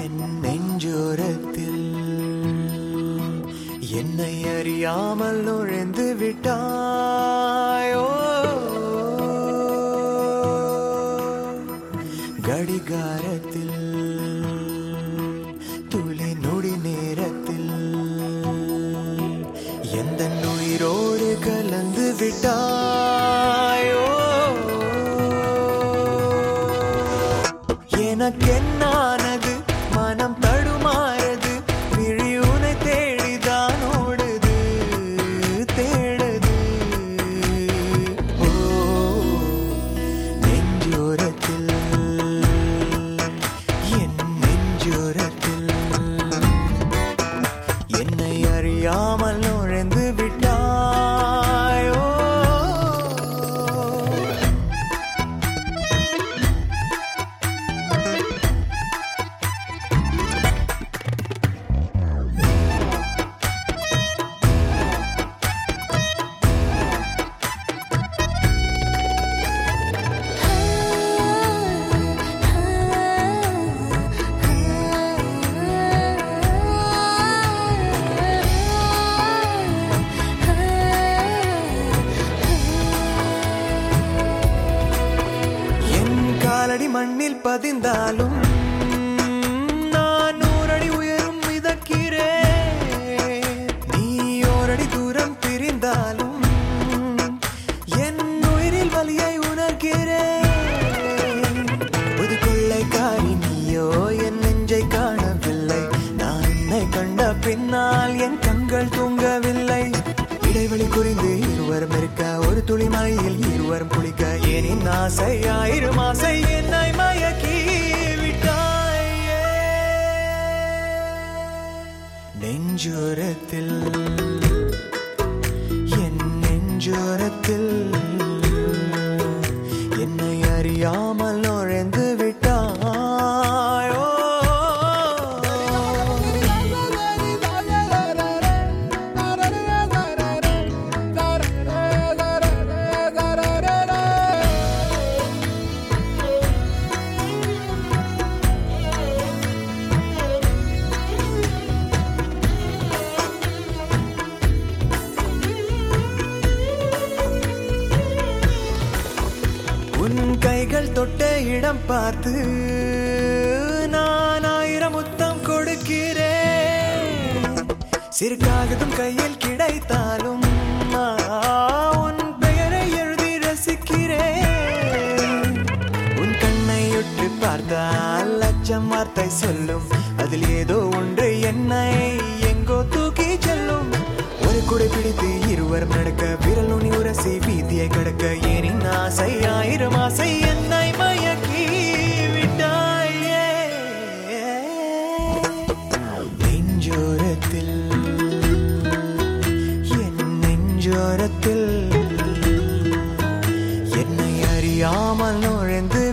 என் நெஞ்சோரத்தில் என்னை அறியாமல் நுழைந்து விட்டாயோ கடிகாரத்தில் துளி நொடி நேரத்தில் எந்த உயிரோடு கலந்து விட்டாயோ எனக்கென்னானது மனம் தடுமாறது விழி உனை தேடிதான் ஓடுது தேடுது ஓ நெஞ்சோரத்தில் என் நெஞ்சோரத்தில் என்னை அறியாமல் நுழைந்து விட்டாயோ காலடி மண்ணில் பதிந்தாலும் நான் 100 அடி உயரும் மிதக்கிறேன் நீ ஓரடி தூரம் பிரிந்தாலும் என் உயிரில் வலியை உணர்கிறேன் புது கொள்ளைக்காரி நீயோ என் நெஞ்சை காணவில்லை நான் உன்னை கண்ட பின்னால் என் கண்கள் தூங்கவில்லை இடைவெளி குறிந்து இருவரும் இருக்க ஒரு துளி மழையில் இருவரும் குளிக்க ஏனின் ஆசை ஆயிரம் ஆசை என்னை மயக்கி விட்டாயே நெஞ்சோரத்தில் என் நெஞ்சோரத்தில் என்னை அறியாமல் நுழைந்து விட்டாயோ உன் கைகள் தொட்ட இடம் பார்த்து நான் 1000 முத்தம் கொடுக்கிறேன் சிறு காகிதம் கையில் கிடைத்தாலும் உன் பெயரை எழுதி ரசிக்கிறேன் உன் கண்ணை உற்று பார்த்தால் லட்சம் வார்த்தை சொல்லும் அதில் ஏதோ ஒன்று என்னை எங்கோ தூக்கி செல்லும் ஒரு குடை பிடித்து இருவரும் நடக்க விரல் நுனி உரசி வீதியை கடக்க ஏனின் ஆசை ஆயிரம் ஆசை என்னை மயக்கி விட்டாயே நெஞ்சோரத்தில் என் நெஞ்சோரத்தில் என்னை அறியாமல் நுழைந்து